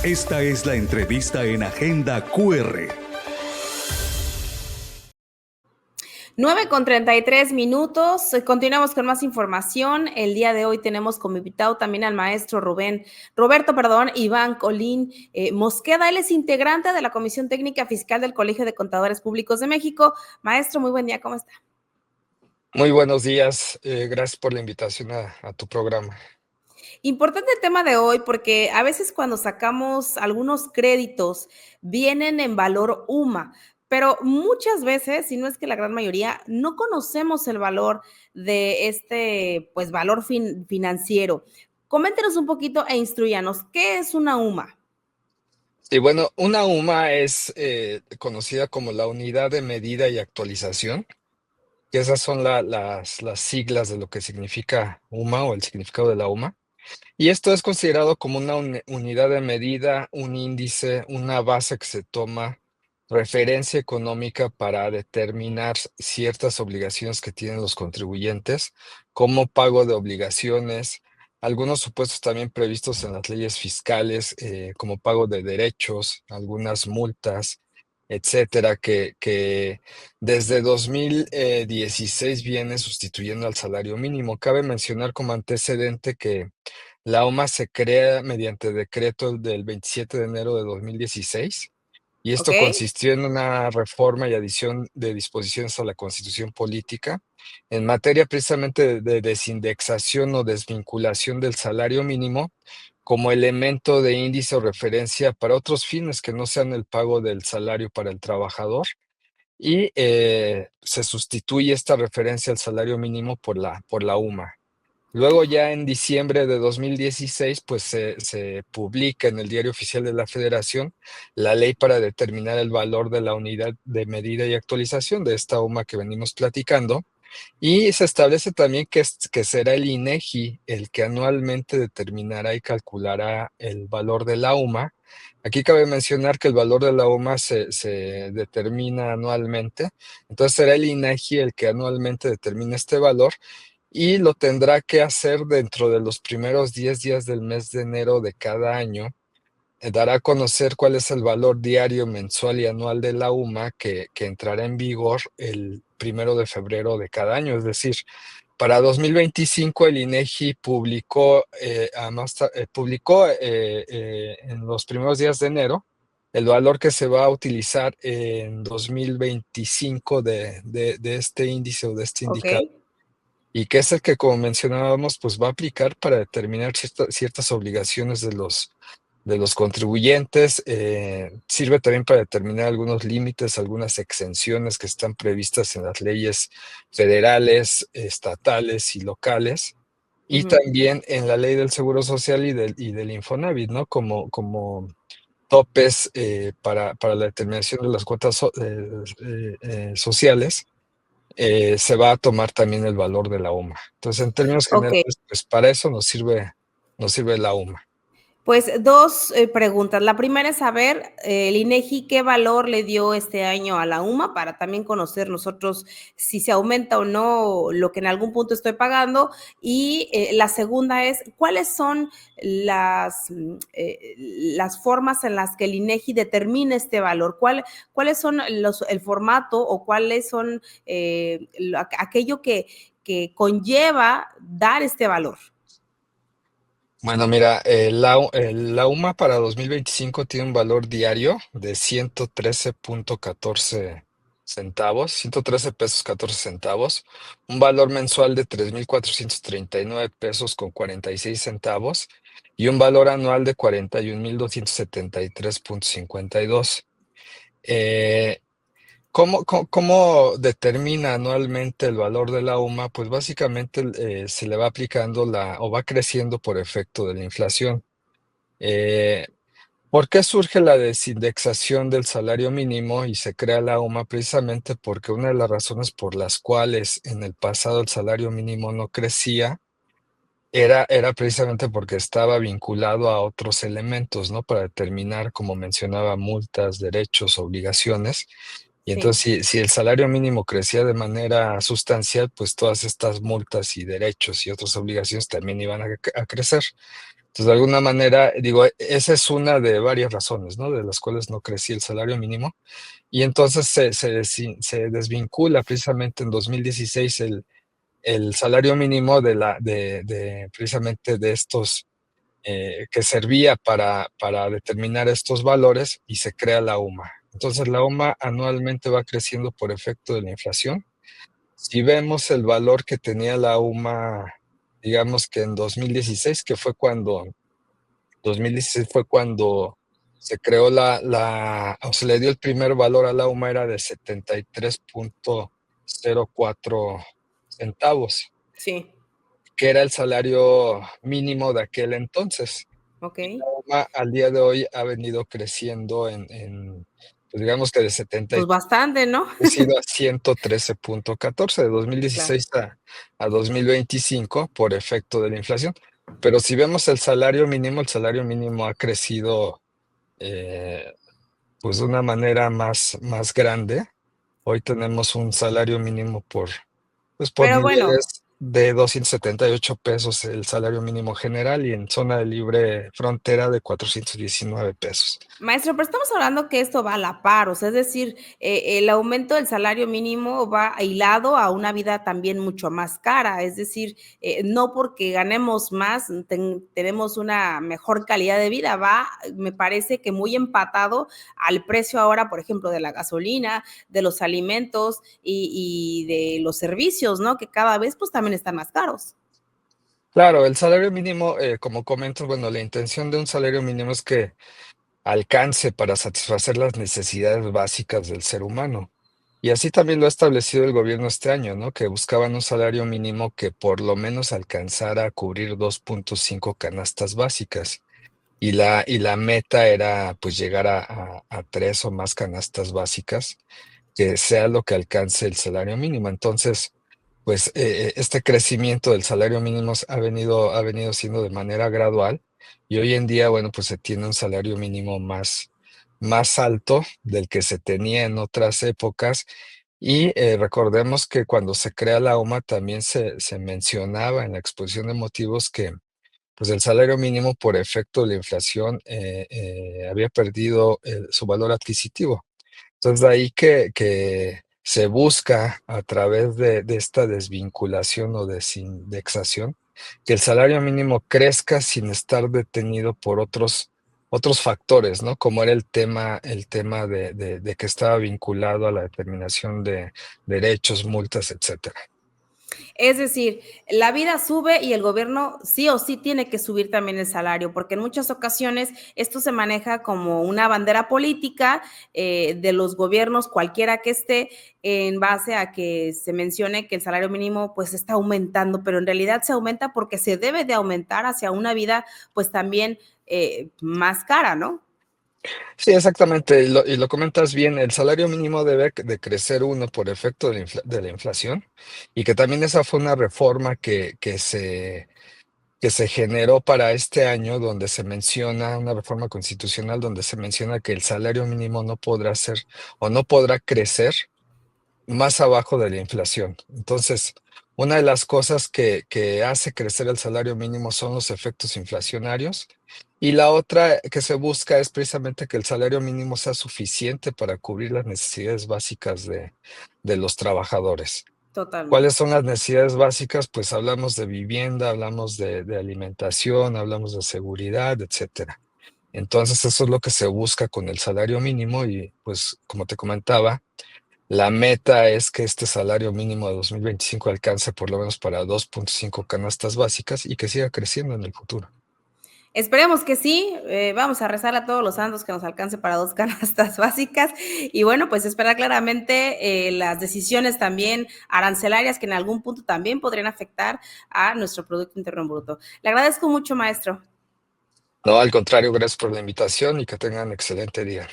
Esta es la entrevista en Agenda QR. 9:33 Continuamos con más información. El día de hoy tenemos como invitado también al maestro Roberto Iván Colín Mosqueda. Él es integrante de la Comisión Técnica Fiscal del Colegio de Contadores Públicos de México. Maestro, muy buen día, ¿cómo está? Muy buenos días, gracias por la invitación a tu programa. Importante el tema de hoy porque a veces cuando sacamos algunos créditos vienen en valor UMA, pero muchas veces, si no es que la gran mayoría, no conocemos el valor de este, pues, valor financiero. Coméntenos un poquito e instruyanos, ¿qué es una UMA? Y bueno, una UMA es conocida como la unidad de medida y actualización, que esas son las siglas de lo que significa UMA o el significado de la UMA. Y esto es considerado como una unidad de medida, un índice, una base que se toma referencia económica para determinar ciertas obligaciones que tienen los contribuyentes, como pago de obligaciones, algunos supuestos también previstos en las leyes fiscales, como pago de derechos, algunas multas, etcétera, que desde 2016 viene sustituyendo al salario mínimo. Cabe mencionar como antecedente que la OMA se crea mediante decreto del 27 de enero de 2016 y ¿Ok? esto consistió en una reforma y adición de disposiciones a la Constitución Política en materia precisamente de desindexación o desvinculación del salario mínimo como elemento de índice o referencia para otros fines que no sean el pago del salario para el trabajador y se sustituye esta referencia al salario mínimo por la UMA. Luego ya en diciembre de 2016, pues se publica en el Diario Oficial de la Federación la ley para determinar el valor de la unidad de medida y actualización de esta UMA que venimos platicando. Y se establece también que será el INEGI el que anualmente determinará y calculará el valor de la UMA. Aquí cabe mencionar que el valor de la UMA se determina anualmente, entonces será el INEGI el que anualmente determine este valor y lo tendrá que hacer dentro de los primeros 10 días del mes de enero de cada año. Dará a conocer cuál es el valor diario, mensual y anual de la UMA que entrará en vigor el 1 de febrero de cada año. Es decir, para 2025 el INEGI publicó en los primeros días de enero el valor que se va a utilizar en 2025 de este índice o de este ¿Ok? indicador y que es el que, como mencionábamos, pues va a aplicar para determinar ciertas obligaciones de los contribuyentes. Sirve también para determinar algunos límites, algunas exenciones que están previstas en las leyes federales, estatales y locales. Y Ujú. también en la ley del Seguro Social y del Infonavit, ¿no? Como topes para la determinación de las cuotas sociales, se va a tomar también el valor de la UMA. Entonces, en términos Ok. generales, pues para eso nos sirve la UMA. Pues dos preguntas. La primera es saber, el INEGI, qué valor le dio este año a la UMA para también conocer nosotros si se aumenta o no lo que en algún punto estoy pagando. Y la segunda es, ¿cuáles son las formas en las que el INEGI determina este valor? ¿Cuáles son el formato o cuáles son aquello que conlleva dar este valor? Bueno, mira, la UMA para 2025 tiene un valor diario de 113.14 centavos, 113 pesos 14 centavos, un valor mensual de 3.439 pesos con 46 centavos y un valor anual de 41.273.52. Eh, ¿Cómo determina anualmente el valor de la UMA? Pues básicamente se le va aplicando o va creciendo por efecto de la inflación. Eh, ¿Por qué surge la desindexación del salario mínimo y se crea la UMA? Precisamente porque una de las razones por las cuales en el pasado el salario mínimo no crecía era precisamente porque estaba vinculado a otros elementos, ¿no? Para determinar, como mencionaba, multas, derechos, obligaciones. Y entonces, Sí. si el salario mínimo crecía de manera sustancial, pues todas estas multas y derechos y otras obligaciones también iban a crecer. Entonces, de alguna manera, digo, esa es una de varias razones, ¿no? De las cuales no crecía el salario mínimo. Y entonces se desvincula precisamente en 2016 el salario mínimo de precisamente de estos, que servía para determinar estos valores y se crea la UMA. Entonces, la UMA anualmente va creciendo por efecto de la inflación. Si vemos el valor que tenía la UMA, digamos que en 2016, que fue cuando 2016 fue cuando se creó o se le dio el primer valor a la UMA, era de 73.04 centavos, Sí, que era el salario mínimo de aquel entonces. ok. Y la UMA al día de hoy ha venido creciendo pues digamos que de 70 Pues bastante, ¿no? crecido a 113.14 de Claro. 2016 a 2025 por efecto de la inflación. Pero si vemos el salario mínimo ha crecido, eh, pues, de una manera más grande. Hoy tenemos un salario mínimo por Pero bueno, niveles de 278 pesos el salario mínimo general y en zona de libre frontera de 419 pesos. maestro, pero estamos hablando que esto va a la par, o sea, es decir, el aumento del salario mínimo va hilado a una vida también mucho más cara, es decir, no porque ganemos más tenemos una mejor calidad de vida, va, me parece que muy empatado al precio ahora, por ejemplo, de la gasolina, de los alimentos y de los servicios, ¿no? Que cada vez pues también están más caros. Claro, el salario mínimo, como comentas, bueno, la intención de un salario mínimo es que alcance para satisfacer las necesidades básicas del ser humano. Y así también lo ha establecido el gobierno este año, ¿no? Que buscaban un salario mínimo que por lo menos alcanzara a cubrir 2.5 canastas básicas. Y la meta era pues llegar a 3 o más canastas básicas, que sea lo que alcance el salario mínimo. Entonces, pues este crecimiento del salario mínimo ha venido siendo de manera gradual y hoy en día, bueno, pues se tiene un salario mínimo más alto del que se tenía en otras épocas. Y recordemos que cuando se crea la UMA también se mencionaba en la exposición de motivos que pues el salario mínimo por efecto de la inflación había perdido su valor adquisitivo. Entonces, de ahí que se busca a través de esta desvinculación o desindexación, que el salario mínimo crezca sin estar detenido por otros factores, ¿no? Como era el tema de que estaba vinculado a la determinación de derechos, multas, etcétera. Es decir, la vida sube y el gobierno sí o sí tiene que subir también el salario, porque en muchas ocasiones esto se maneja como una bandera política de los gobiernos, cualquiera que esté, en base a que se mencione que el salario mínimo pues está aumentando, pero en realidad se aumenta porque se debe de aumentar hacia una vida pues también más cara, ¿no? Sí, exactamente, y lo comentas bien, el salario mínimo debe de crecer uno por efecto de la inflación, y que también esa fue una reforma que se generó para este año, donde se menciona, una reforma constitucional donde se menciona que el salario mínimo no podrá ser o no podrá crecer más abajo de la inflación. Entonces, una de las cosas que hace crecer el salario mínimo son los efectos inflacionarios, y la otra que se busca es precisamente que el salario mínimo sea suficiente para cubrir las necesidades básicas de los trabajadores. ¿Cuáles Totalmente. son las necesidades básicas? Pues hablamos de vivienda, hablamos de alimentación, hablamos de seguridad, etcétera. Entonces, eso es lo que se busca con el salario mínimo y, pues, como te comentaba, la meta es que este salario mínimo de 2025 alcance por lo menos para 2.5 canastas básicas y que siga creciendo en el futuro. Esperemos que sí, vamos a rezar a todos los santos que nos alcance para 2 canastas básicas y bueno, pues esperar claramente las decisiones también arancelarias que en algún punto también podrían afectar a nuestro Producto Interno Bruto. Le agradezco mucho, maestro. No, al contrario, gracias por la invitación y que tengan excelente día.